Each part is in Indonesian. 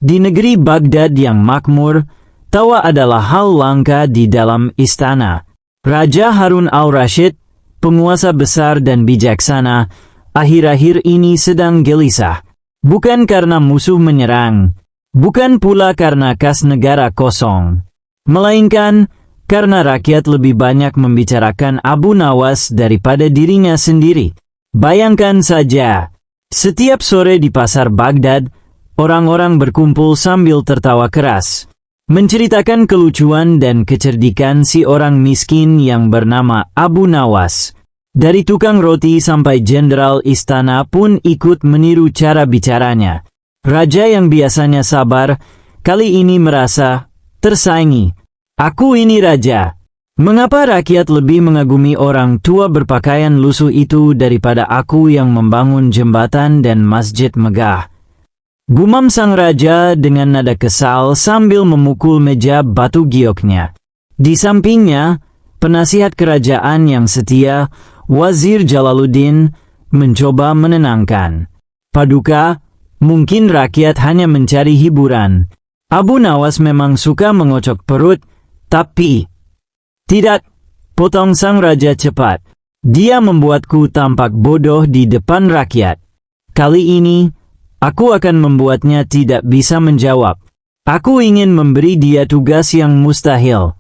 Di negeri Baghdad yang makmur, tawa adalah hal langka di dalam istana. Raja Harun al-Rashid, penguasa besar dan bijaksana, akhir-akhir ini sedang gelisah. Bukan karena musuh menyerang, bukan pula karena kas negara kosong, melainkan karena rakyat lebih banyak membicarakan Abu Nawas daripada dirinya sendiri. Bayangkan saja, setiap sore di pasar Baghdad, orang-orang berkumpul sambil tertawa keras, menceritakan kelucuan dan kecerdikan si orang miskin yang bernama Abu Nawas. Dari tukang roti sampai jenderal istana pun ikut meniru cara bicaranya. Raja yang biasanya sabar, kali ini merasa tersaingi. Aku ini raja. Mengapa rakyat lebih mengagumi orang tua berpakaian lusuh itu daripada aku yang membangun jembatan dan masjid megah? Gumam sang raja dengan nada kesal sambil memukul meja batu gioknya. Di sampingnya, penasihat kerajaan yang setia, Wazir Jalaluddin, mencoba menenangkan. Paduka, mungkin rakyat hanya mencari hiburan. Abu Nawas memang suka mengocok perut, tapi... Tidak, potong sang raja cepat. Dia membuatku tampak bodoh di depan rakyat. Kali ini, aku akan membuatnya tidak bisa menjawab. Aku ingin memberi dia tugas yang mustahil.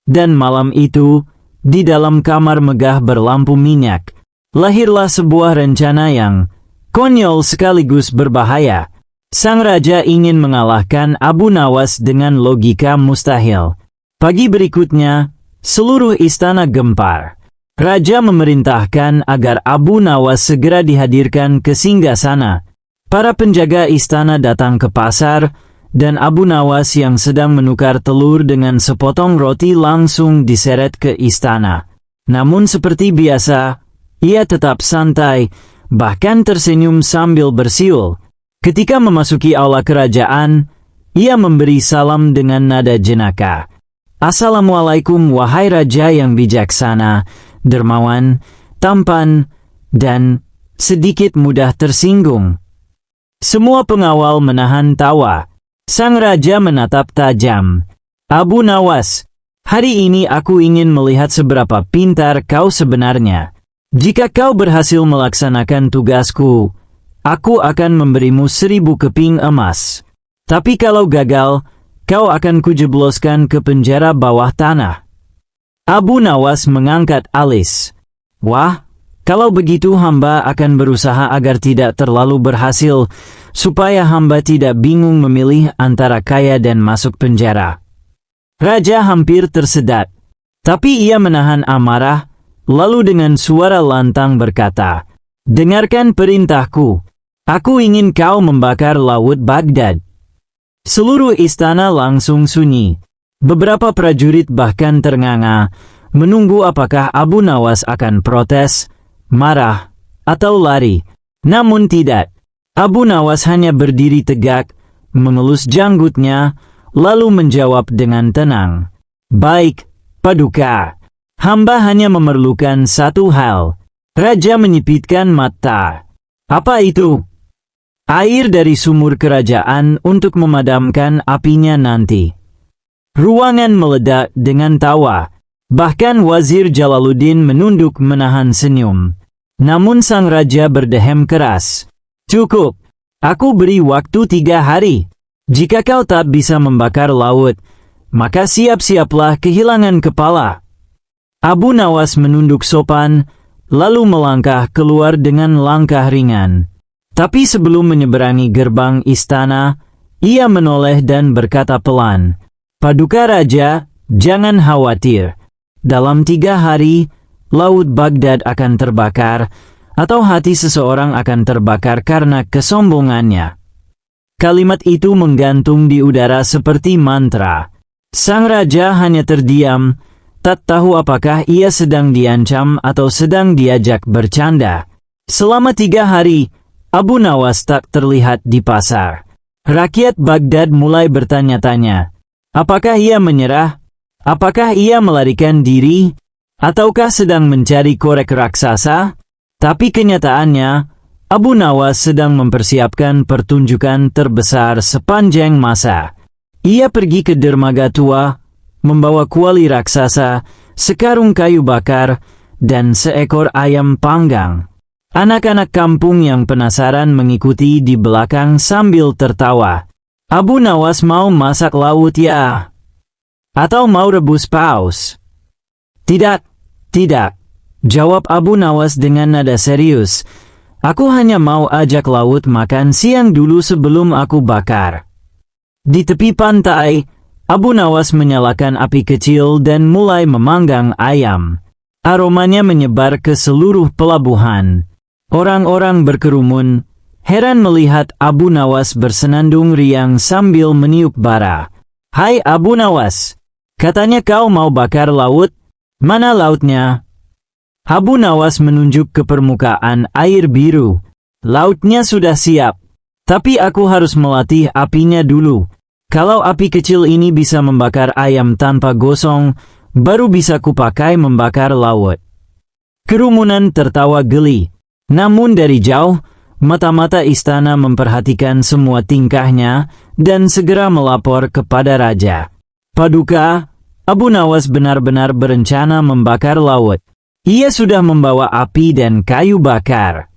Dan malam itu, di dalam kamar megah berlampu minyak, lahirlah sebuah rencana yang konyol sekaligus berbahaya. Sang raja ingin mengalahkan Abu Nawas dengan logika mustahil. Pagi berikutnya, seluruh istana gempar. Raja memerintahkan agar Abu Nawas segera dihadirkan ke singgasana. Para penjaga istana datang ke pasar, dan Abu Nawas yang sedang menukar telur dengan sepotong roti langsung diseret ke istana. Namun seperti biasa, ia tetap santai, bahkan tersenyum sambil bersiul. Ketika memasuki aula kerajaan, ia memberi salam dengan nada jenaka. Assalamualaikum wahai raja yang bijaksana, dermawan, tampan, dan sedikit mudah tersinggung. Semua pengawal menahan tawa. Sang raja menatap tajam. Abu Nawas, hari ini aku ingin melihat seberapa pintar kau sebenarnya. Jika kau berhasil melaksanakan tugasku, aku akan memberimu 1000 keping emas. Tapi kalau gagal, kau akan kujebloskan ke penjara bawah tanah. Abu Nawas mengangkat alis. Wah, kalau begitu hamba akan berusaha agar tidak terlalu berhasil, supaya hamba tidak bingung memilih antara kaya dan masuk penjara. Raja hampir tersedat, tapi ia menahan amarah, lalu dengan suara lantang berkata, "Dengarkan perintahku. Aku ingin kau membakar laut Baghdad." Seluruh istana langsung sunyi. Beberapa prajurit bahkan ternganga, menunggu apakah Abu Nawas akan protes, marah, atau lari. Namun tidak. Abu Nawas hanya berdiri tegak, mengelus janggutnya, lalu menjawab dengan tenang. Baik, Paduka. Hamba hanya memerlukan satu hal. Raja menyipitkan mata. Apa itu? Air dari sumur kerajaan untuk memadamkan apinya nanti. Ruangan meledak dengan tawa. Bahkan Wazir Jalaluddin menunduk menahan senyum. Namun sang raja berdehem keras. Cukup, aku beri waktu 3 hari. Jika kau tak bisa membakar laut, maka siap-siaplah kehilangan kepala. Abu Nawas menunduk sopan, lalu melangkah keluar dengan langkah ringan. Tapi sebelum menyeberangi gerbang istana, ia menoleh dan berkata pelan, Paduka Raja, jangan khawatir. Dalam 3 hari, laut Baghdad akan terbakar, atau hati seseorang akan terbakar karena kesombongannya. Kalimat itu menggantung di udara seperti mantra. Sang raja hanya terdiam, tak tahu apakah ia sedang diancam atau sedang diajak bercanda. Selama 3 hari, Abu Nawas tak terlihat di pasar. Rakyat Baghdad mulai bertanya-tanya, apakah ia menyerah? Apakah ia melarikan diri? Ataukah sedang mencari korek raksasa? Tapi kenyataannya, Abu Nawas sedang mempersiapkan pertunjukan terbesar sepanjang masa. Ia pergi ke dermaga tua, membawa kuali raksasa, sekarung kayu bakar, dan seekor ayam panggang. Anak-anak kampung yang penasaran mengikuti di belakang sambil tertawa. Abu Nawas mau masak laut ya? Atau mau rebus paus? Tidak, tidak, jawab Abu Nawas dengan nada serius. Aku hanya mau ajak laut makan siang dulu sebelum aku bakar. Di tepi pantai, Abu Nawas menyalakan api kecil dan mulai memanggang ayam. Aromanya menyebar ke seluruh pelabuhan. Orang-orang berkerumun, heran melihat Abu Nawas bersenandung riang sambil meniup bara. Hai Abu Nawas, katanya kau mau bakar laut? Mana lautnya? Abu Nawas menunjuk ke permukaan air biru. Lautnya sudah siap. Tapi aku harus melatih apinya dulu. Kalau api kecil ini bisa membakar ayam tanpa gosong, baru bisa kupakai membakar laut. Kerumunan tertawa geli. Namun dari jauh, mata-mata istana memperhatikan semua tingkahnya dan segera melapor kepada raja. Paduka, Abu Nawas benar-benar berencana membakar laut. Ia sudah membawa api dan kayu bakar.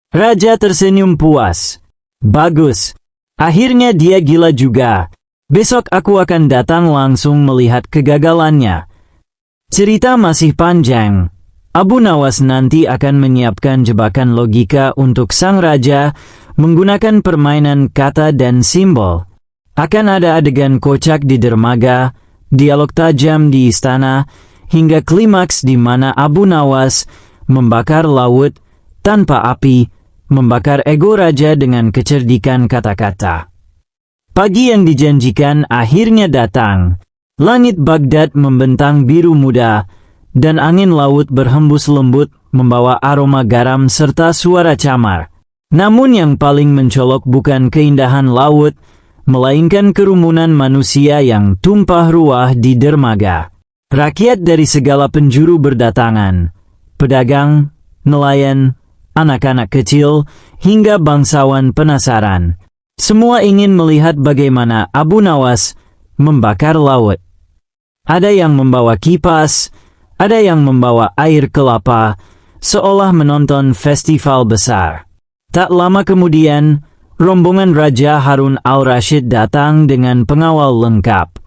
Raja tersenyum puas. Bagus. Akhirnya dia gila juga. Besok aku akan datang langsung melihat kegagalannya. Cerita masih panjang. Abu Nawas nanti akan menyiapkan jebakan logika untuk sang raja menggunakan permainan kata dan simbol. Akan ada adegan kocak di dermaga, dialog tajam di istana, hingga klimaks di mana Abu Nawas membakar laut tanpa api, membakar ego raja dengan kecerdikan kata-kata. Pagi yang dijanjikan akhirnya datang. Langit Baghdad membentang biru muda, dan angin laut berhembus lembut membawa aroma garam serta suara camar. Namun yang paling mencolok bukan keindahan laut, melainkan kerumunan manusia yang tumpah ruah di dermaga. Rakyat dari segala penjuru berdatangan. Pedagang, nelayan, anak-anak kecil, hingga bangsawan penasaran. Semua ingin melihat bagaimana Abu Nawas membakar laut. Ada yang membawa kipas, ada yang membawa air kelapa, seolah menonton festival besar. Tak lama kemudian, rombongan Raja Harun al-Rashid datang dengan pengawal lengkap.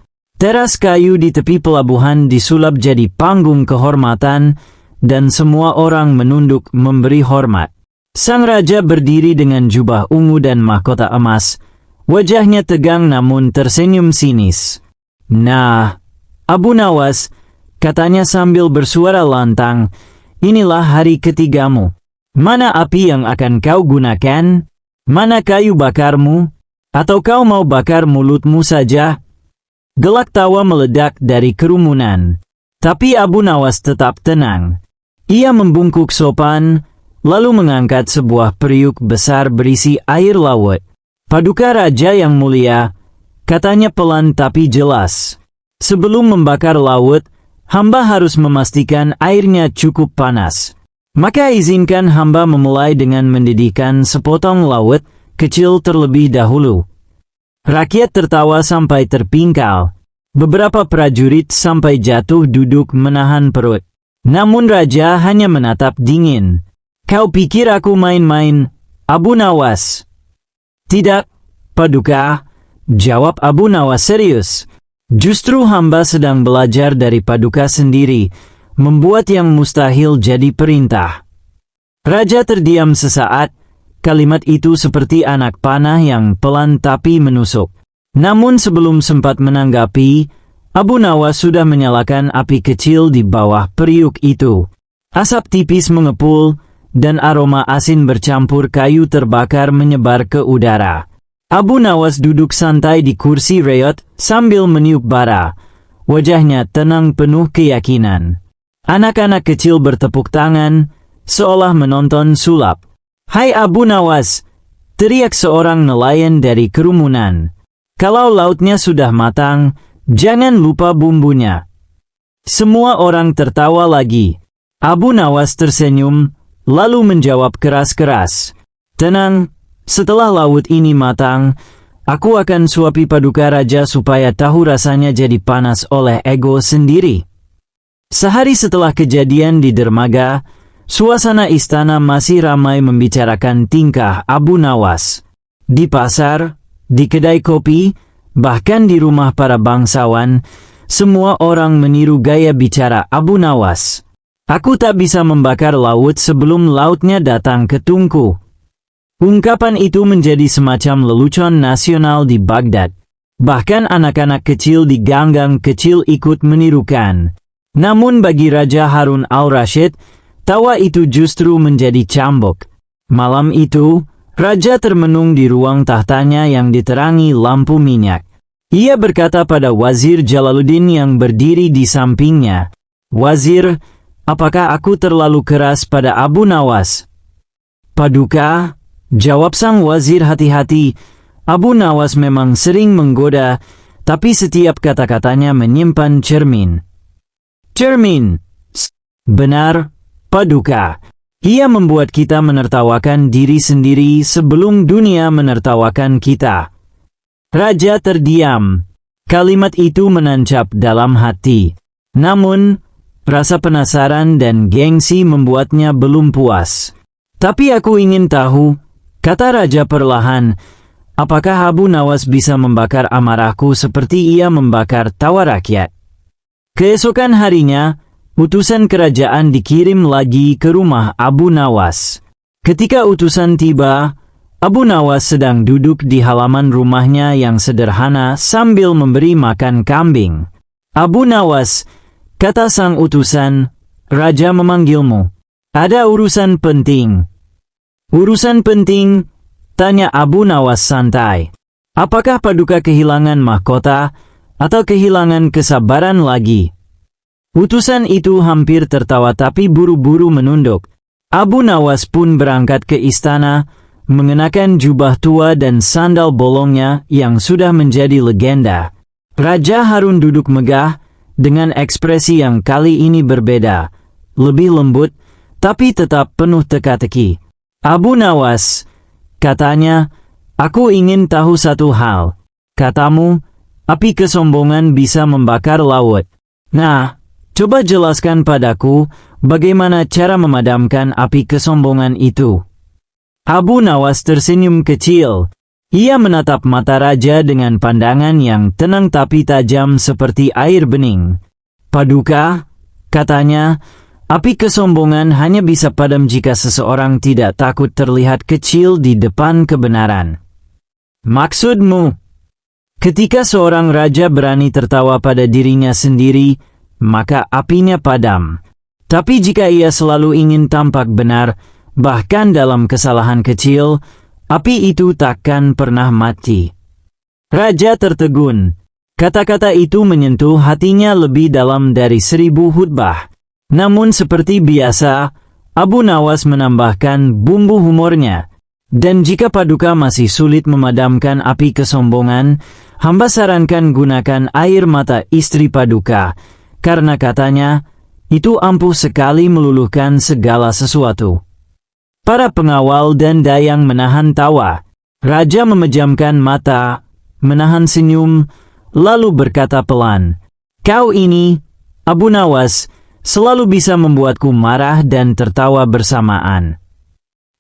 Teras kayu di tepi pelabuhan disulap jadi panggung kehormatan, dan semua orang menunduk memberi hormat. Sang raja berdiri dengan jubah ungu dan mahkota emas. Wajahnya tegang namun tersenyum sinis. Nah, Abu Nawas, katanya sambil bersuara lantang, inilah hari ketigamu. Mana api yang akan kau gunakan? Mana kayu bakarmu? Atau kau mau bakar mulutmu saja? Gelak tawa meledak dari kerumunan. Tapi Abu Nawas tetap tenang. Ia membungkuk sopan, lalu mengangkat sebuah periuk besar berisi air laut. Paduka Raja yang mulia, katanya pelan tapi jelas. Sebelum membakar laut, hamba harus memastikan airnya cukup panas. Maka izinkan hamba memulai dengan mendidihkan sepotong laut kecil terlebih dahulu. Rakyat tertawa sampai terpingkal. Beberapa prajurit sampai jatuh duduk menahan perut. Namun raja hanya menatap dingin. Kau pikir aku main-main, Abu Nawas? Tidak, Paduka, jawab Abu Nawas serius. Justru hamba sedang belajar dari Paduka sendiri, membuat yang mustahil jadi perintah. Raja terdiam sesaat, kalimat itu seperti anak panah yang pelan tapi menusuk. Namun sebelum sempat menanggapi, Abu Nawas sudah menyalakan api kecil di bawah periuk itu. Asap tipis mengepul, dan aroma asin bercampur kayu terbakar menyebar ke udara. Abu Nawas duduk santai di kursi reot sambil meniup bara. Wajahnya tenang penuh keyakinan. Anak-anak kecil bertepuk tangan, seolah menonton sulap. Hai Abu Nawas, teriak seorang nelayan dari kerumunan. Kalau lautnya sudah matang, jangan lupa bumbunya. Semua orang tertawa lagi. Abu Nawas tersenyum, lalu menjawab keras-keras. Tenang, setelah laut ini matang, aku akan suapi Paduka Raja supaya tahu rasanya jadi panas oleh ego sendiri. Sehari setelah kejadian di dermaga, suasana istana masih ramai membicarakan tingkah Abu Nawas. Di pasar, di kedai kopi, bahkan di rumah para bangsawan, semua orang meniru gaya bicara Abu Nawas. Aku tak bisa membakar laut sebelum lautnya datang ke tungku. Ungkapan itu menjadi semacam lelucon nasional di Baghdad. Bahkan anak-anak kecil di gang-gang kecil ikut menirukan. Namun bagi Raja Harun al-Rashid, tawa itu justru menjadi cambuk. Malam itu, Raja termenung di ruang tahtanya yang diterangi lampu minyak. Ia berkata pada Wazir Jalaluddin yang berdiri di sampingnya, "Wazir, apakah aku terlalu keras pada Abu Nawas?" "Paduka," jawab sang wazir hati-hati, "Abu Nawas memang sering menggoda, tapi setiap kata-katanya menyimpan cermin." "Cermin?" "Benar, Paduka. Ia membuat kita menertawakan diri sendiri sebelum dunia menertawakan kita." Raja terdiam. Kalimat itu menancap dalam hati. Namun, rasa penasaran dan gengsi membuatnya belum puas. "Tapi aku ingin tahu," kata Raja perlahan, "apakah Abu Nawas bisa membakar amarahku seperti ia membakar tawa rakyat?" Keesokan harinya, utusan kerajaan dikirim lagi ke rumah Abu Nawas. Ketika utusan tiba, Abu Nawas sedang duduk di halaman rumahnya yang sederhana sambil memberi makan kambing. "Abu Nawas," kata sang utusan, "Raja memanggilmu. Ada urusan penting." "Urusan penting?" tanya Abu Nawas santai. "Apakah Paduka kehilangan mahkota atau kehilangan kesabaran lagi?" Utusan itu hampir tertawa tapi buru-buru menunduk. Abu Nawas pun berangkat ke istana, mengenakan jubah tua dan sandal bolongnya yang sudah menjadi legenda. Raja Harun duduk megah, dengan ekspresi yang kali ini berbeda, lebih lembut, tapi tetap penuh teka-teki. "Abu Nawas," katanya, "aku ingin tahu satu hal. Katamu, api kesombongan bisa membakar laut. Nah, coba jelaskan padaku bagaimana cara memadamkan api kesombongan itu." Abu Nawas tersenyum kecil. Ia menatap mata raja dengan pandangan yang tenang tapi tajam seperti air bening. "Paduka," katanya, "api kesombongan hanya bisa padam jika seseorang tidak takut terlihat kecil di depan kebenaran." "Maksudmu?" "Ketika seorang raja berani tertawa pada dirinya sendiri, maka apinya padam. Tapi jika ia selalu ingin tampak benar, bahkan dalam kesalahan kecil, api itu takkan pernah mati." Raja tertegun. Kata-kata itu menyentuh hatinya lebih dalam dari 1000 khutbah. Namun seperti biasa, Abu Nawas menambahkan bumbu humornya. "Dan jika Paduka masih sulit memadamkan api kesombongan, hamba sarankan gunakan air mata istri Paduka, karena katanya, itu ampuh sekali meluluhkan segala sesuatu." Para pengawal dan dayang menahan tawa. Raja memejamkan mata, menahan senyum, lalu berkata pelan, "Kau ini, Abu Nawas, selalu bisa membuatku marah dan tertawa bersamaan."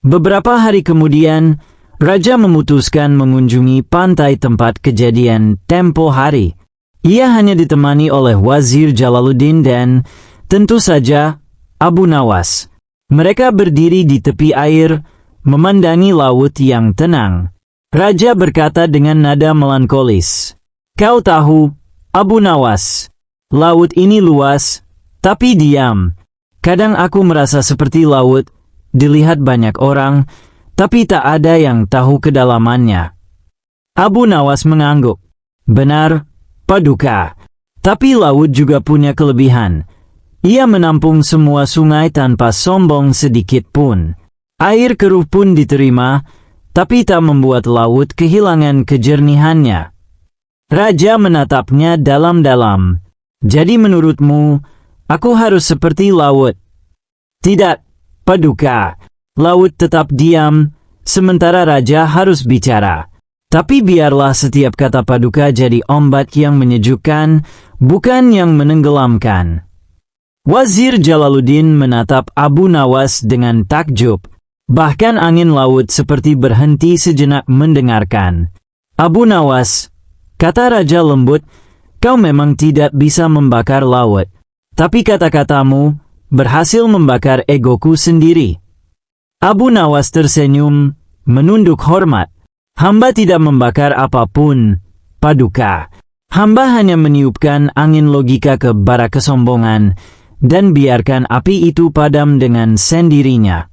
Beberapa hari kemudian, Raja memutuskan mengunjungi pantai tempat kejadian tempo hari. Ia hanya ditemani oleh Wazir Jalaluddin dan, tentu saja, Abu Nawas. Mereka berdiri di tepi air, memandangi laut yang tenang. Raja berkata dengan nada melankolis, "Kau tahu, Abu Nawas, laut ini luas, tapi diam. Kadang aku merasa seperti laut, dilihat banyak orang, tapi tak ada yang tahu kedalamannya." Abu Nawas mengangguk. "Benar, Paduka. Tapi laut juga punya kelebihan. Ia menampung semua sungai tanpa sombong sedikit pun. Air keruh pun diterima, tapi tak membuat laut kehilangan kejernihannya." Raja menatapnya dalam-dalam. "Jadi menurutmu, aku harus seperti laut?" "Tidak, Paduka. Laut tetap diam, sementara raja harus bicara. Tapi biarlah setiap kata Paduka jadi ombak yang menyejukkan, bukan yang menenggelamkan. Wazir Jalaluddin menatap Abu Nawas dengan takjub. Bahkan angin laut seperti berhenti sejenak mendengarkan. Abu Nawas, kata raja lembut, kau memang tidak bisa membakar laut. Tapi kata-katamu berhasil membakar egoku sendiri. Abu Nawas tersenyum, menunduk hormat. Hamba tidak membakar apapun, Paduka. Hamba hanya meniupkan angin logika ke bara kesombongan dan biarkan api itu padam dengan sendirinya.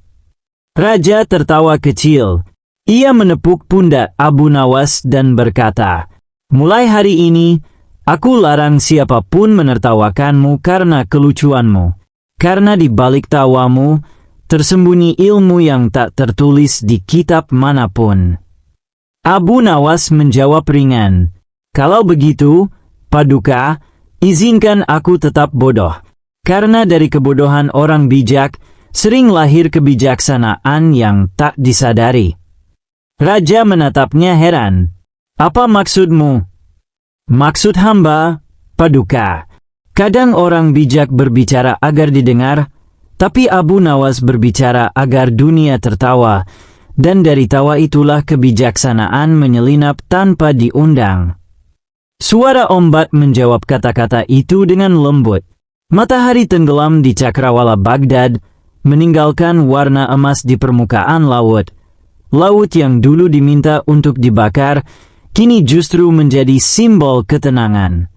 Raja tertawa kecil. Ia menepuk pundak Abu Nawas dan berkata, mulai hari ini, aku larang siapapun menertawakanmu karena kelucuanmu. Karena di balik tawamu, tersembunyi ilmu yang tak tertulis di kitab manapun. Abu Nawas menjawab ringan, kalau begitu, Paduka, izinkan aku tetap bodoh. Karena dari kebodohan orang bijak, sering lahir kebijaksanaan yang tak disadari. Raja menatapnya heran. Apa maksudmu? Maksud hamba, Paduka. Kadang orang bijak berbicara agar didengar, tapi Abu Nawas berbicara agar dunia tertawa, dan dari tawa itulah kebijaksanaan menyelinap tanpa diundang. Suara ombak menjawab kata-kata itu dengan lembut. Matahari tenggelam di cakrawala Baghdad, meninggalkan warna emas di permukaan laut. Laut yang dulu diminta untuk dibakar, kini justru menjadi simbol ketenangan.